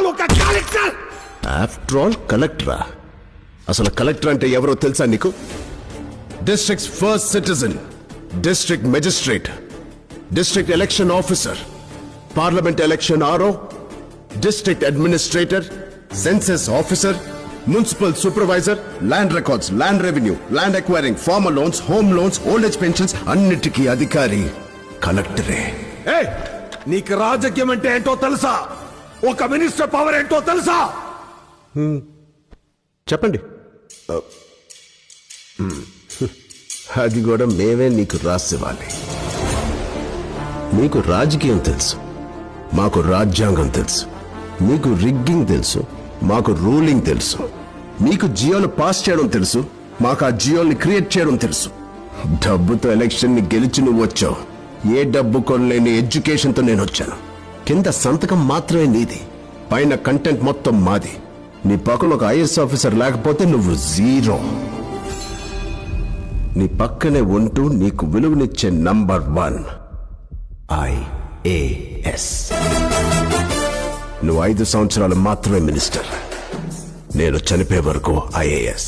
All ఒక collector. After all కలెక్టరా? అసలు collector అంటే ఎవరో తెలుసా నీకు? Districts first citizen, district magistrate, district election officer, parliament election RO, district administrator, census officer, municipal supervisor, land records, land revenue, land acquiring, farmer loans, home loans, old age pensions అన్నిటికీ అధికారి కలెక్టరే. ఏయ్, నీకు రాజకీయం అంటే ఏంటో తెలుసా? ఒక మినిస్టర్ పవర్ ఏంటో తెలుసా? చెప్పండి. అది కూడా మేమే నీకు రాసివ్వాలి. నీకు రాజకీయం తెలుసు, మాకు రాజ్యాంగం తెలుసు. నీకు రిగ్గింగ్ తెలుసు, మాకు రూలింగ్ తెలుసు. మీకు జియోలు పాస్ చేయడం తెలుసు, మాకు ఆ జియోల్ని క్రియేట్ చేయడం తెలుసు. డబ్బుతో ఎలక్షన్ ని గెలిచి నువ్వు వచ్చావు. ఏ డబ్బు కొనలేని ఎడ్యుకేషన్తో నేను వచ్చాను. కింద సంతకం మాత్రమే నీది, పైన కంటెంట్ మొత్తం మాది. నీ పక్కన ఒక ఐఏఎస్ ఆఫీసర్ లేకపోతే నువ్వు జీరో. నీ పక్కనే ఉంటూ నీకు విలువనిచ్చే నంబర్ 1 IAS. నువ్వు 5 సంవత్సరాలు మాత్రమే మినిస్టర్, నేను చనిపోయే వరకు IAS.